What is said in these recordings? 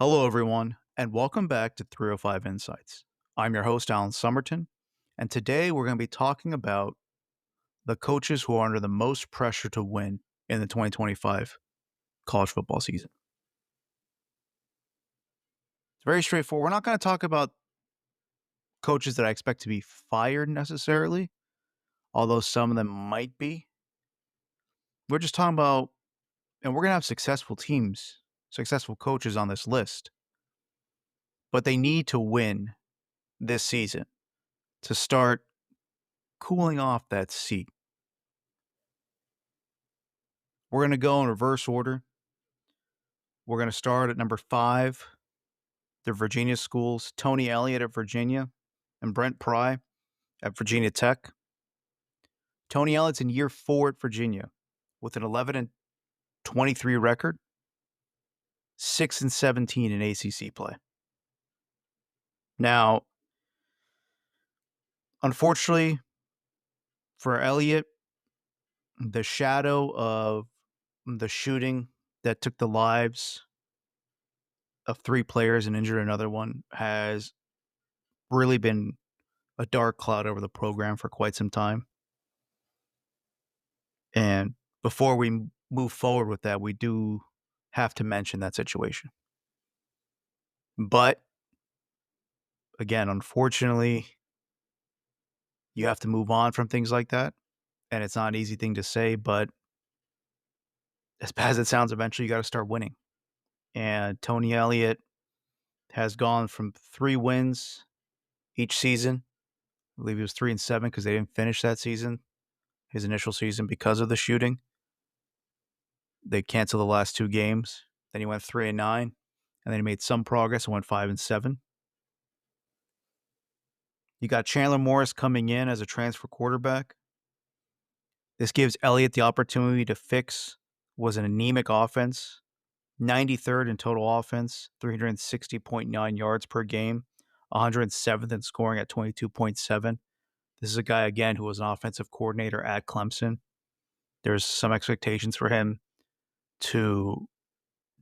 Hello, everyone, and welcome back to 305 Insights. I'm your host, Alan Somerton, and today we're going to be talking about the coaches who are under the most pressure to win in the 2025 college football season. It's very straightforward. We're not going to talk about coaches that I expect to be fired necessarily, although some of them might be. We're just talking about, and we're going to have successful teams, successful coaches on this list, but they need to win this season to start cooling off that seat. We're going to go in reverse order. We're going to start at number 5, the Virginia schools, Tony Elliott at Virginia and Brent Pry at Virginia Tech. Tony Elliott's in year 4 at Virginia with an 11-23 record, 6-17 in ACC play. Now, unfortunately for Elliott, the shadow of the shooting that took the lives of 3 players and injured another one has really been a dark cloud over the program for quite some time. And before we move forward with that, we do have to mention that situation. But again, unfortunately, you have to move on from things like that. And it's not an easy thing to say, but as bad as it sounds, eventually you got to start winning. And Tony Elliott has gone from 3 wins each season. I believe he was 3-7 because they didn't finish that season, his initial season, because of the shooting. They canceled the last 2 games. Then he went 3-9, and then he made some progress and went 5-7. You got Chandler Morris coming in as a transfer quarterback. This gives Elliott the opportunity to fix was an anemic offense, 93rd in total offense, 360.9 yards per game, 107th in scoring at 22.7. This is a guy, again, who was an offensive coordinator at Clemson. There's some expectations for him to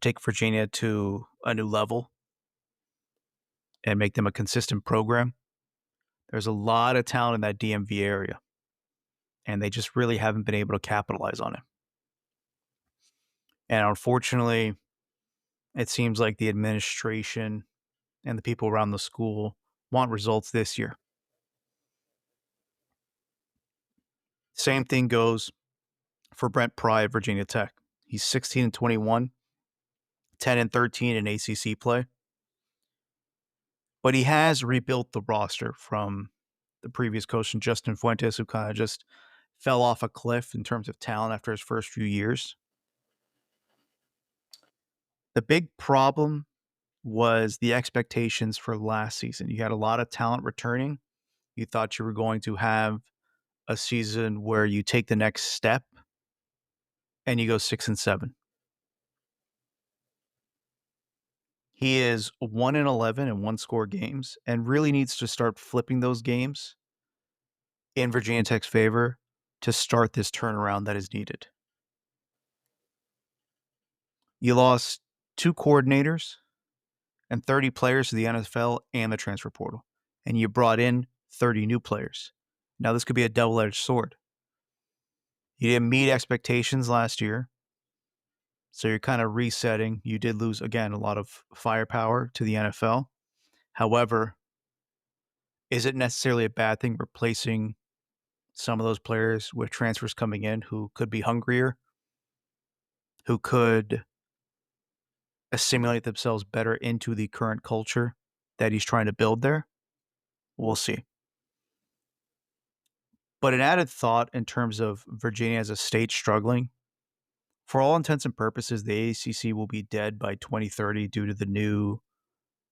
take Virginia to a new level and make them a consistent program. There's a lot of talent in that DMV area, and they just really haven't been able to capitalize on it. And unfortunately, it seems like the administration and the people around the school want results this year. Same thing goes for Brent Pry at Virginia Tech. He's 16-21, 10-13 in ACC play. But he has rebuilt the roster from the previous coach, Justin Fuentes, who kind of just fell off a cliff in terms of talent after his first few years. The big problem was the expectations for last season. You had a lot of talent returning. You thought you were going to have a season where you take the next step and you go 6-7. He is 1-11 in one-score games and really needs to start flipping those games in Virginia Tech's favor to start this turnaround that is needed. You lost 2 coordinators and 30 players to the NFL and the transfer portal, and you brought in 30 new players. Now, this could be a double-edged sword. You didn't meet expectations last year, so you're kind of resetting. You did lose, again, a lot of firepower to the NFL. However, is it necessarily a bad thing replacing some of those players with transfers coming in who could be hungrier, who could assimilate themselves better into the current culture that he's trying to build there? We'll see. But an added thought in terms of Virginia as a state struggling, for all intents and purposes, the ACC will be dead by 2030 due to the new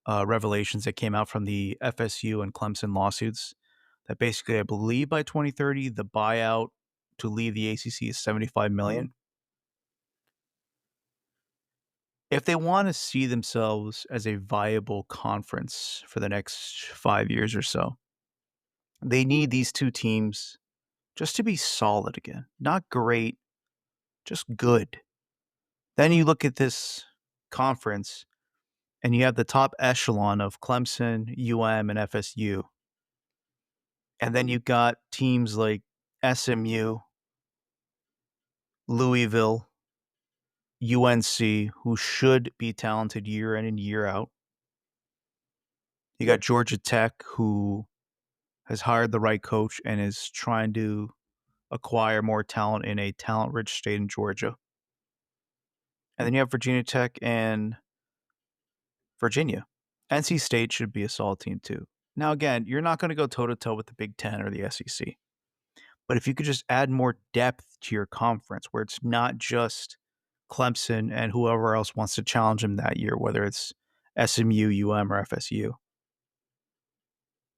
revelations that came out from the FSU and Clemson lawsuits. That basically, I believe by 2030, the buyout to leave the ACC is $75 million. If they want to see themselves as a viable conference for the next 5 years or so, they need these 2 teams just to be solid again. Not great, just good. Then you look at this conference and you have the top echelon of Clemson, and FSU. And then you got teams like SMU, Louisville, UNC, who should be talented year in and year out. You got Georgia Tech, who has hired the right coach and is trying to acquire more talent in a talent-rich state in Georgia. And then you have Virginia Tech and Virginia. NC State should be a solid team too. Now, again, you're not going to go toe-to-toe with the Big Ten or the SEC. But if you could just add more depth to your conference where it's not just Clemson and whoever else wants to challenge them that year, whether it's SMU, or FSU.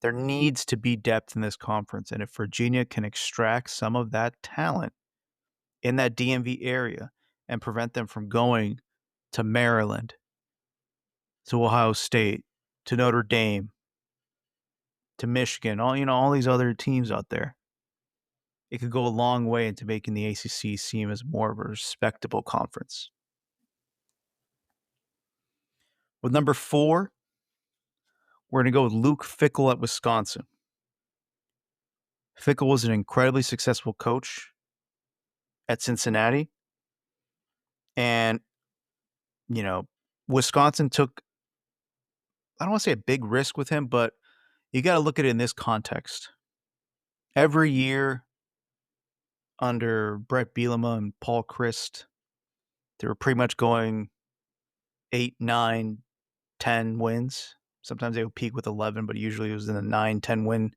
There needs to be depth in this conference. And if Virginia can extract some of that talent in that DMV area and prevent them from going to Maryland, to Ohio State, to Notre Dame, to Michigan, all these other teams out there, it could go a long way into making the ACC seem as more of a respectable conference. With number 4, we're going to go with Luke Fickell at Wisconsin. Fickell was an incredibly successful coach at Cincinnati. And, Wisconsin took, I don't want to say a big risk with him, but you got to look at it in this context. Every year under Brett Bielema and Paul Chryst, they were pretty much going 8, 9, 10 wins. Sometimes they would peak with 11, but usually it was in the 9, 10 win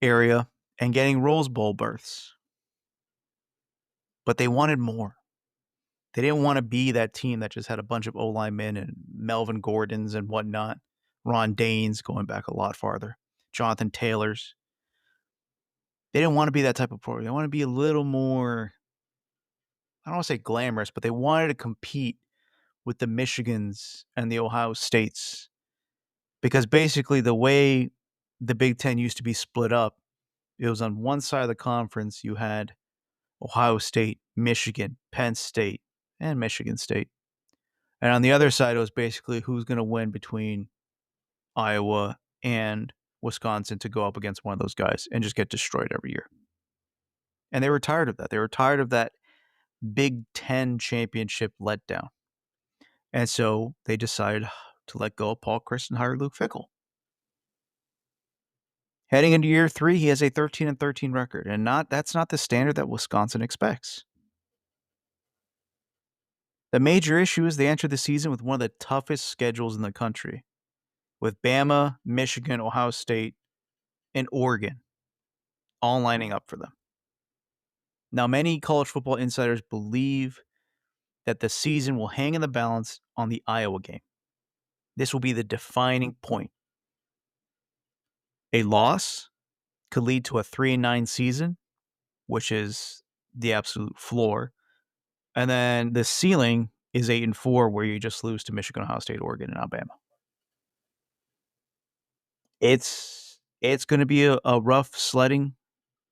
area and getting Rose Bowl berths. But they wanted more. They didn't want to be that team that just had a bunch of O-linemen and Melvin Gordons and whatnot. Ron Danes going back a lot farther. Jonathan Taylors. They didn't want to be that type of program. They want to be a little more, I don't want to say glamorous, but they wanted to compete with the Michigans and the Ohio States. Because basically the way the Big Ten used to be split up, it was on one side of the conference, you had Ohio State, Michigan, Penn State, and Michigan State. And on the other side, it was basically who's going to win between Iowa and Wisconsin to go up against one of those guys and just get destroyed every year. And they were tired of that. They were tired of that Big Ten championship letdown. And so they decided to let go of Paul Chryst and hire Luke Fickell. Heading into year 3, he has a 13-13 record, and that's not the standard that Wisconsin expects. The major issue is they entered the season with one of the toughest schedules in the country, with Bama, Michigan, Ohio State, and Oregon all lining up for them. Now, many college football insiders believe that the season will hang in the balance on the Iowa game. This will be the defining point. A loss could lead to a 3-9 season, which is the absolute floor. And then the ceiling is 8-4, where you just lose to Michigan, Ohio State, Oregon, and Alabama. It's going to be a rough sledding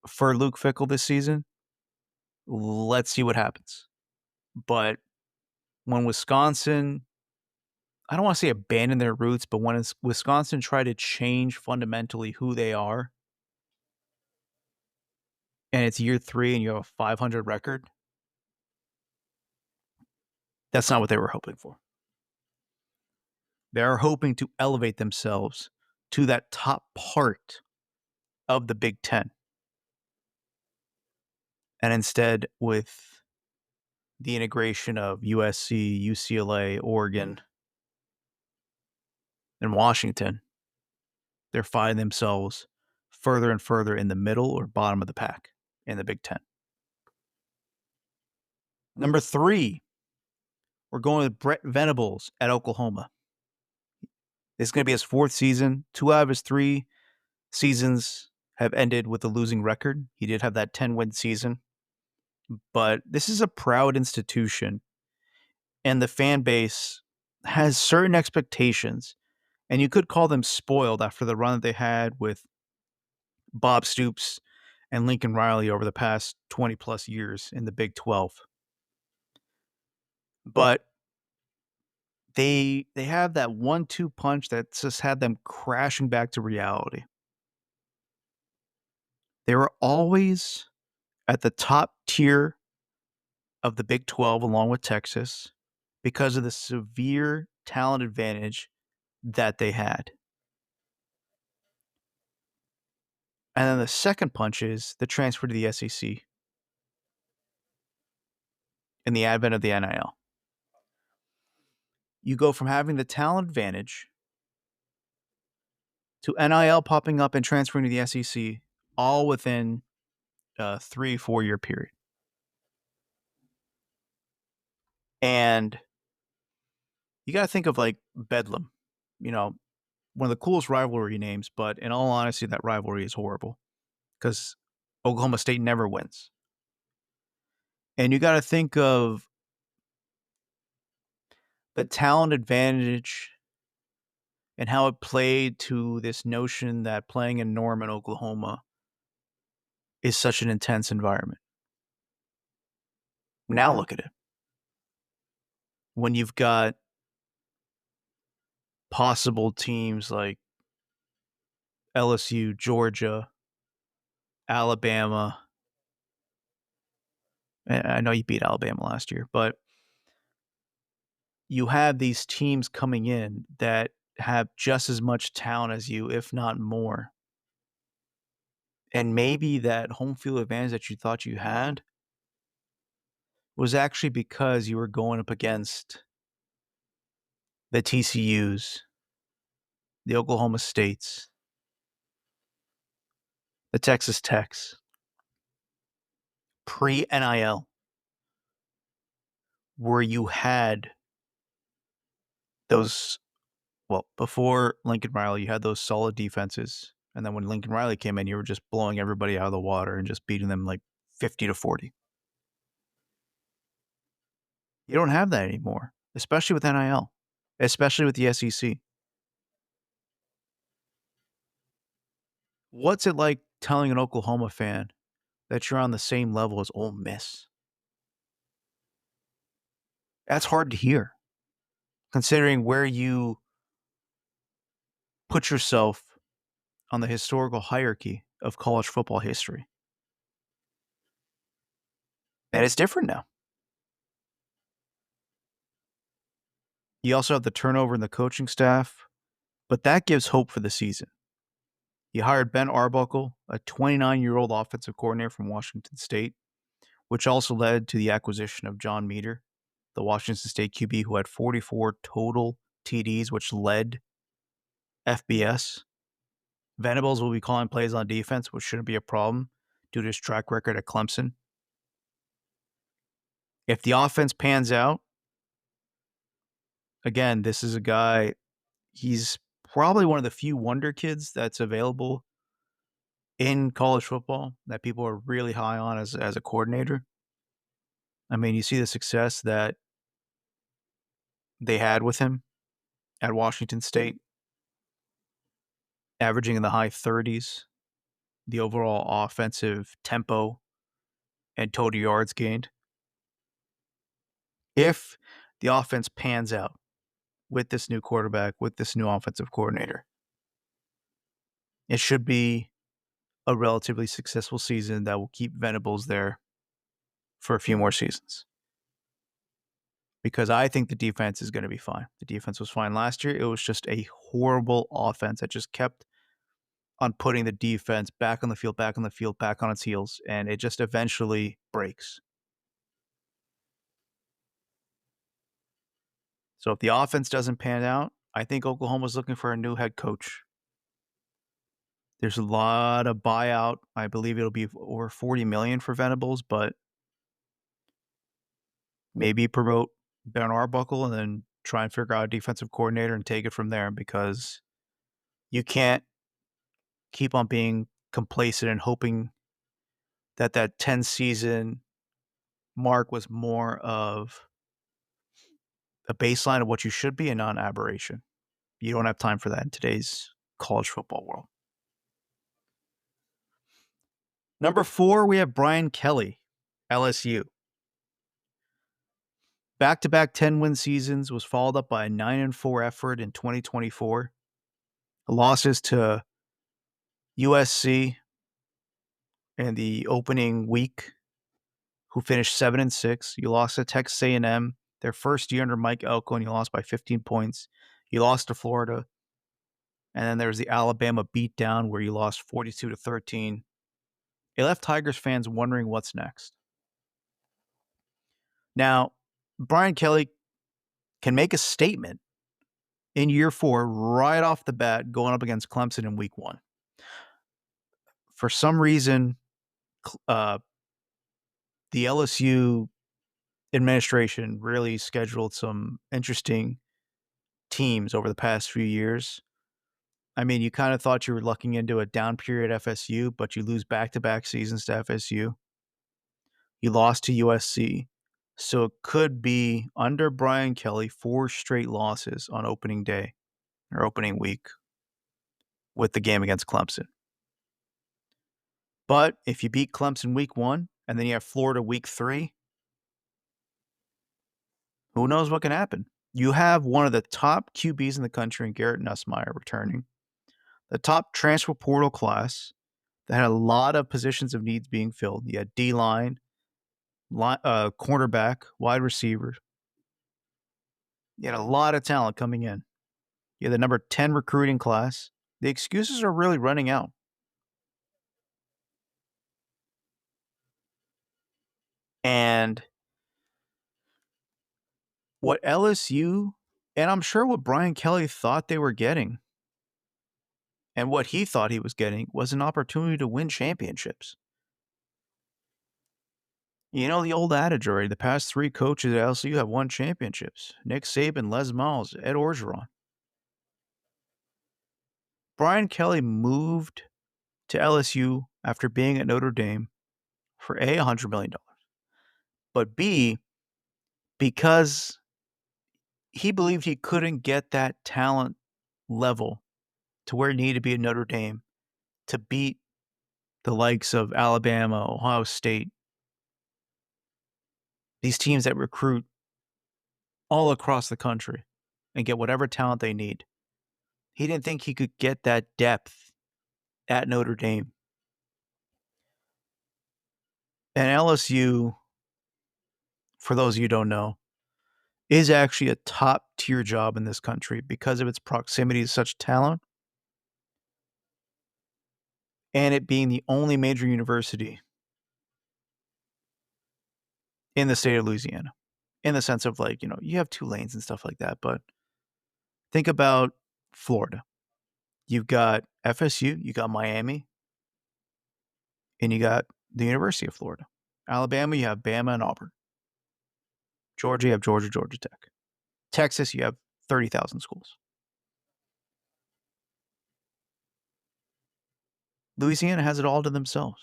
for Luke Fickell this season. Let's see what happens. But when Wisconsin, I don't want to say abandon their roots, but when Wisconsin tried to change fundamentally who they are, and it's year 3 and you have a 500 record, that's not what they were hoping for. They're hoping to elevate themselves to that top part of the Big Ten. And instead, with the integration of USC, UCLA, Oregon, and Washington, they're finding themselves further and further in the middle or bottom of the pack in the Big Ten. Number 3, we're going with Brett Venables at Oklahoma. This is going to be his 4th season. 2 out of his 3 seasons have ended with a losing record. He did have that 10-win season. But this is a proud institution, and the fan base has certain expectations, and you could call them spoiled after the run that they had with Bob Stoops and Lincoln Riley over the past 20-plus years in the Big 12. But they have that 1-2 punch that just had them crashing back to reality. They were always at the top tier of the Big 12 along with Texas because of the severe talent advantage that they had. And then the second punch is the transfer to the SEC and the advent of the NIL. You go from having the talent advantage to NIL popping up and transferring to the SEC all within a 3-4 year period. And you got to think of like Bedlam, you know, one of the coolest rivalry names, but in all honesty, that rivalry is horrible because Oklahoma State never wins. And you got to think of the talent advantage and how it played to this notion that playing in Norman, Oklahoma is such an intense environment. Now look at it. When you've got possible teams like LSU, Georgia, Alabama. I know you beat Alabama last year, but you have these teams coming in that have just as much talent as you, if not more. And maybe that home field advantage that you thought you had was actually because you were going up against the TCUs, the Oklahoma States, the Texas Techs, pre-NIL, where you had those, well, before Lincoln Riley, you had those solid defenses. And then when Lincoln Riley came in, you were just blowing everybody out of the water and just beating them like 50-40. You don't have that anymore, especially with NIL, especially with the SEC. What's it like telling an Oklahoma fan that you're on the same level as Ole Miss? That's hard to hear, considering where you put yourself on the historical hierarchy of college football history. And it's different now. You also have the turnover in the coaching staff, but that gives hope for the season. You hired Ben Arbuckle, a 29-year-old offensive coordinator from Washington State, which also led to the acquisition of John Meter, the Washington State QB who had 44 total TDs, which led FBS. Venables will be calling plays on defense, which shouldn't be a problem due to his track record at Clemson. If the offense pans out, again, this is a guy, he's probably one of the few wonder kids that's available in college football that people are really high on as a coordinator. I mean, you see the success that they had with him at Washington State, averaging in the high 30s, the overall offensive tempo and total yards gained. If the offense pans out with this new quarterback, with this new offensive coordinator, it should be a relatively successful season that will keep Venables there for a few more seasons. Because I think the defense is going to be fine. The defense was fine last year. It was just a horrible offense that just kept on putting the defense back on the field, back on the field, back on its heels, and it just eventually breaks. So if the offense doesn't pan out, I think Oklahoma's looking for a new head coach. There's a lot of buyout. I believe it'll be over $40 million for Venables, but maybe promote Ben Arbuckle and then try and figure out a defensive coordinator and take it from there, because you can't keep on being complacent and hoping that 10 season mark was more of a baseline of what you should be and not an aberration. You don't have time for that in today's college football world. Number 4, we have Brian Kelly, LSU. Back-to-back 10-win seasons was followed up by a 9-4 effort in 2024. Losses to USC in the opening week, who finished 7-6. You lost to Texas A&M their first year under Mike Elko, and you lost by 15 points. You lost to Florida. And then there was the Alabama beatdown where you lost 42-13. It left Tigers fans wondering what's next. Now, Brian Kelly can make a statement in year 4 right off the bat going up against Clemson in week 1. For some reason, the LSU administration really scheduled some interesting teams over the past few years. I mean, you kind of thought you were looking into a down period at FSU, but you lose back-to-back seasons to FSU. You lost to USC. So it could be, under Brian Kelly, 4 straight losses on opening day or opening week with the game against Clemson. But if you beat Clemson week 1 and then you have Florida week 3, who knows what can happen? You have one of the top QBs in the country in Garrett Nussmeier returning, the top transfer portal class that had a lot of positions of needs being filled. You had D-line, cornerback, wide receiver. You had a lot of talent coming in. You had the number 10 recruiting class. The excuses are really running out. And what LSU, and I'm sure what Brian Kelly thought they were getting, and what he thought he was getting, was an opportunity to win championships. You know the old adage already, the past 3 coaches at LSU have won championships. Nick Saban, Les Miles, Ed Orgeron. Brian Kelly moved to LSU after being at Notre Dame for A, $100 million, but B, because he believed he couldn't get that talent level to where it needed to be at Notre Dame to beat the likes of Alabama, Ohio State, these teams that recruit all across the country and get whatever talent they need. He didn't think he could get that depth at Notre Dame. And LSU, for those of you who don't know, is actually a top-tier job in this country because of its proximity to such talent and it being the only major university in the state of Louisiana, in the sense of, like, you have 2 lanes and stuff like that, but think about Florida. You've got FSU, you got Miami, and you got the University of Florida. Alabama, you have Bama and Auburn. Georgia, you have Georgia Tech. Texas, you have 30,000 schools. Louisiana has it all to themselves.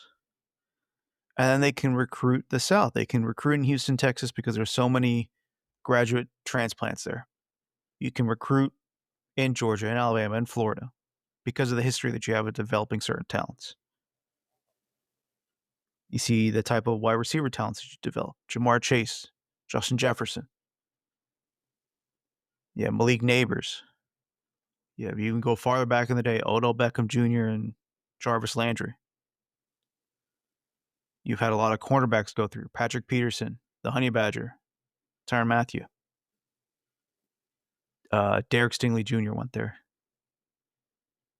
And then they can recruit the South. They can recruit in Houston, Texas, because there's so many graduate transplants there. You can recruit in Georgia and Alabama and Florida because of the history that you have of developing certain talents. You see the type of wide receiver talents that you develop. Jamar Chase, Justin Jefferson. Yeah, Malik Neighbors. Yeah, you can go farther back in the day, Odell Beckham Jr. and Jarvis Landry. You've had a lot of cornerbacks go through. Patrick Peterson, the Honey Badger, Tyrann Mathieu. Derek Stingley Jr. went there.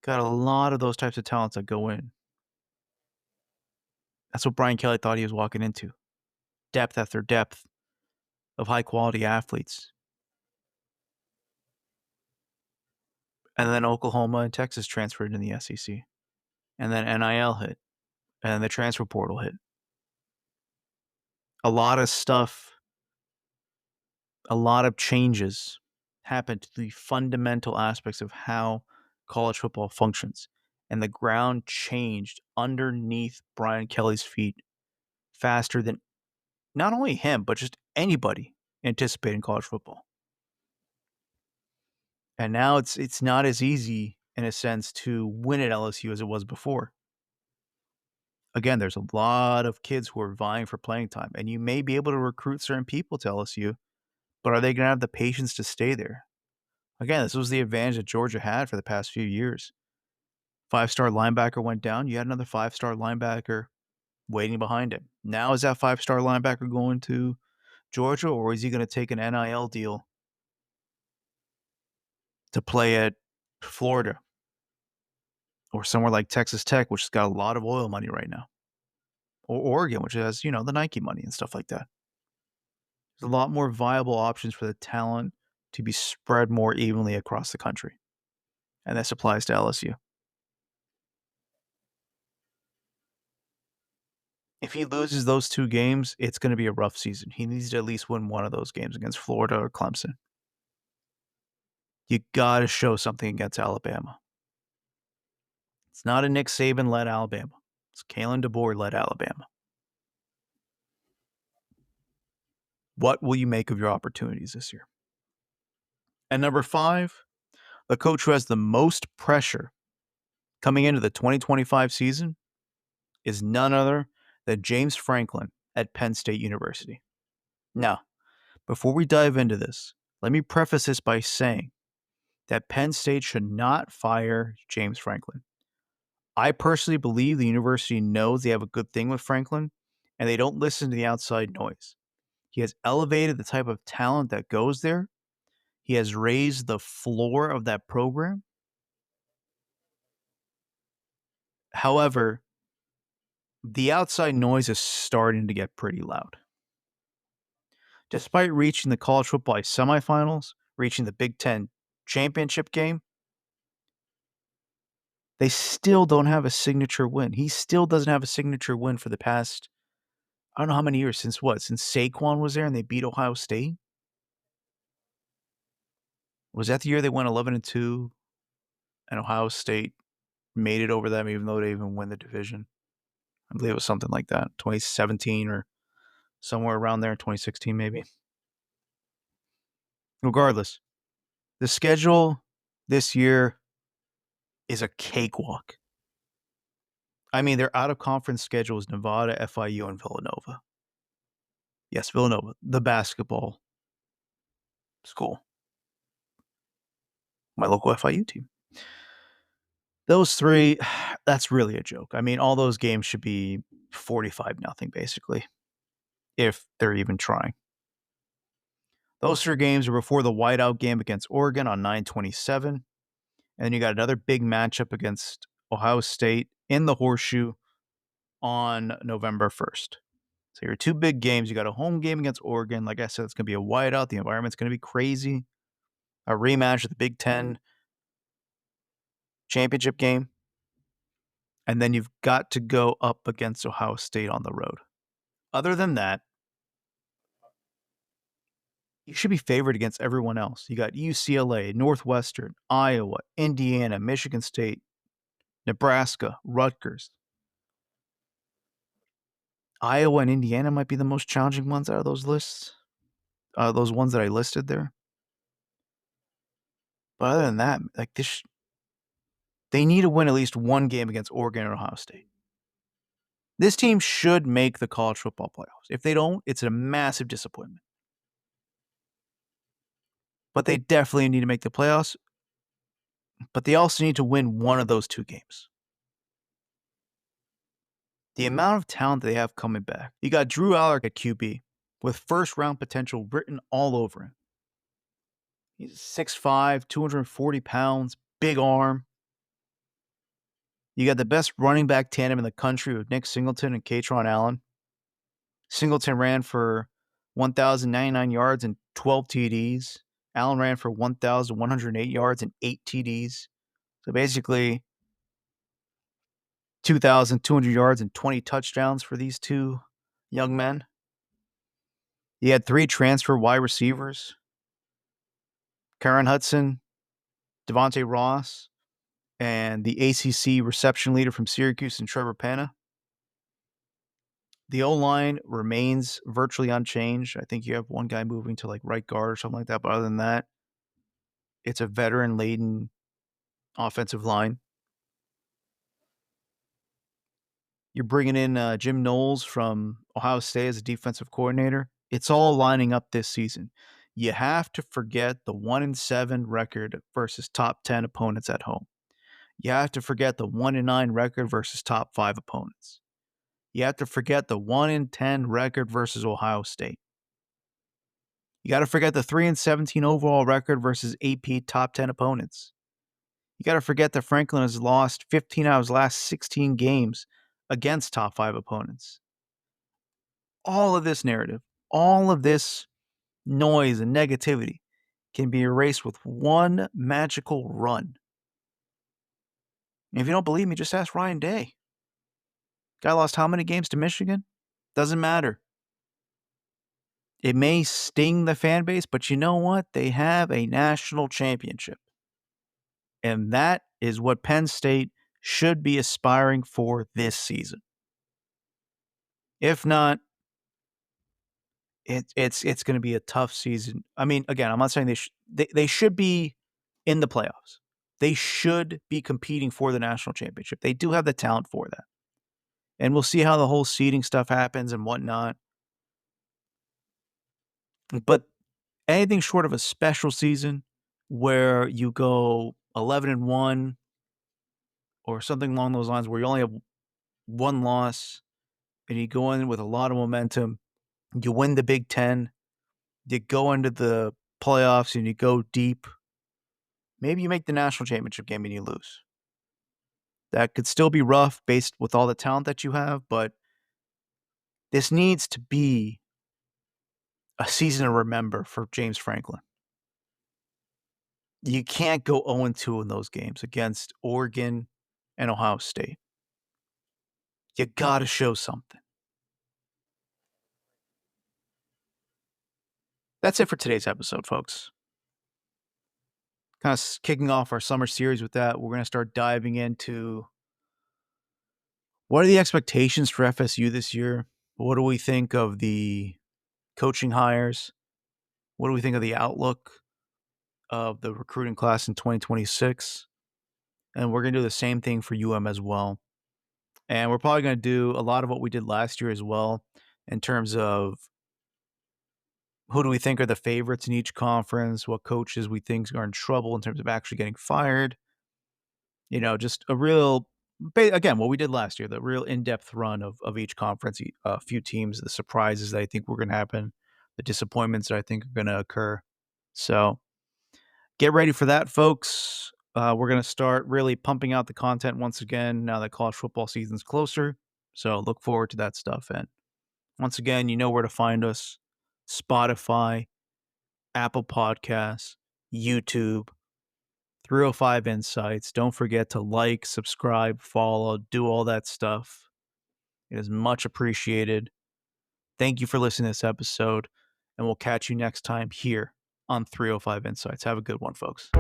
Got a lot of those types of talents that go in. That's what Brian Kelly thought he was walking into. Depth after depth of high-quality athletes. And then Oklahoma and Texas transferred in the SEC. And then NIL hit. And then the transfer portal hit. A lot of stuff, a lot of changes happened to the fundamental aspects of how college football functions. And the ground changed underneath Brian Kelly's feet faster than not only him, but just anybody anticipating college football. And now it's not as easy, in a sense, to win at LSU as it was before. Again, there's a lot of kids who are vying for playing time, and you may be able to recruit certain people to LSU, But are they going to have the patience to stay there? Again, this was the advantage that Georgia had for the past few years. 5-star linebacker went down. You had another 5-star linebacker waiting behind him. Now is that 5-star linebacker going to Georgia, or is he going to take an NIL deal to play at Florida or somewhere like Texas Tech, which has got a lot of oil money right now, or Oregon, which has, the Nike money and stuff like that? There's a lot more viable options for the talent to be spread more evenly across the country. And this applies to LSU. If he loses those 2 games, it's going to be a rough season. He needs to at least win one of those games against Florida or Clemson. You got to show something against Alabama. It's not a Nick Saban-led Alabama. It's Kalen DeBoer-led Alabama. What will you make of your opportunities this year? And number 5, the coach who has the most pressure coming into the 2025 season is none other than James Franklin at Penn State University. Now, before we dive into this, let me preface this by saying that Penn State should not fire James Franklin. I personally believe the university knows they have a good thing with Franklin, and they don't listen to the outside noise. He has elevated the type of talent that goes there. He has raised the floor of that program. However, the outside noise is starting to get pretty loud. Despite reaching the college football semifinals, reaching the Big Ten championship game, they still don't have a signature win. He still doesn't have a signature win for the past, I don't know how many years, since what? Since Saquon was there and they beat Ohio State? Was that the year they went 11-2 and Ohio State made it over them even though they even win the division? I believe it was something like that, 2017 or somewhere around there, 2016 maybe. Regardless, the schedule this year is a cakewalk. I mean, their out-of-conference schedule is Nevada, FIU, and Villanova. Yes, Villanova, the basketball school. My local FIU team. Those 3, that's really a joke. I mean, all those games should be 45-0, basically, if they're even trying. Those 3 games are before the whiteout game against Oregon on 9/27. And then you got another big matchup against Ohio State in the Horseshoe on November 1st. So your 2 big games. You got a home game against Oregon. Like I said, it's going to be a whiteout. The environment's going to be crazy. A rematch of the Big Ten championship game. And then you've got to go up against Ohio State on the road. Other than that, you should be favored against everyone else. You got UCLA, Northwestern, Iowa, Indiana, Michigan State, Nebraska, Rutgers. Iowa and Indiana might be the most challenging ones out of those lists. Those ones that I listed there. But other than that, like they need to win at least one game against Oregon or Ohio State. This team should make the college football playoffs. If they don't, it's a massive disappointment. But they definitely need to make the playoffs. But they also need to win one of those 2 games. The amount of talent they have coming back. You got Drew Allar at QB with first-round potential written all over him. He's 6'5", 240 pounds, big arm. You got the best running back tandem in the country with Nick Singleton and Katron Allen. Singleton ran for 1,099 yards and 12 TDs. Allen ran for 1,108 yards and 8 TDs. So basically 2,200 yards and 20 touchdowns for these 2 young men. You had 3 transfer wide receivers. Karen Hudson, Devontae Ross, and the ACC reception leader from Syracuse and Trevor Panna. The O-line remains virtually unchanged. I think you have one guy moving to like right guard or something like that. But other than that, it's a veteran-laden offensive line. You're bringing in Jim Knowles from Ohio State as a defensive coordinator. It's all lining up this season. You have to forget the 1-7 record versus top 10 opponents at home. You have to forget the 1-9 record versus top 5 opponents. You have to forget the 1-10 record versus Ohio State. You got to forget the 3-17 overall record versus AP top 10 opponents. You got to forget that Franklin has lost 15 out of his last 16 games against top 5 opponents. All of this narrative, all of this noise and negativity can be erased with one magical run. And if you don't believe me, just ask Ryan Day. Guy lost how many games to Michigan? Doesn't matter. It may sting the fan base, but you know what? They have a national championship. And that is what Penn State should be aspiring for this season. If not, it's going to be a tough season. I mean, again, I'm not saying they should be in the playoffs. They should be competing for the national championship. They do have the talent for that. And we'll see how the whole seeding stuff happens and whatnot. But anything short of a special season where you go 11-1 or something along those lines where you only have one loss and you go in with a lot of momentum, you win the Big Ten, you go into the playoffs and you go deep, maybe you make the national championship game and you lose. That could still be rough based with all the talent that you have, but this needs to be a season to remember for James Franklin. You can't go 0-2 in those games against Oregon and Ohio State. You got to show something. That's it for today's episode, folks. Kind of kicking off our summer series with that. We're going to start diving into what are the expectations for FSU this year? What do we think of the coaching hires? What do we think of the outlook of the recruiting class in 2026? And we're going to do the same thing for as well. And we're probably going to do a lot of what we did last year as well in terms of who do we think are the favorites in each conference, what coaches we think are in trouble in terms of actually getting fired. You know, just a real, again, what we did last year, the real in-depth run of each conference, a few teams, the surprises that I think were going to happen, the disappointments that I think are going to occur. So get ready for that, folks. We're going to start really pumping out the content once again now that college football season's closer. So look forward to that stuff. And once again, you know where to find us: Spotify, Apple Podcasts, YouTube, 305 Insights. Don't forget to like, subscribe, follow, do all that stuff. It is much appreciated. Thank you for listening to this episode, and we'll catch you next time here on 305 Insights. Have a good one, folks.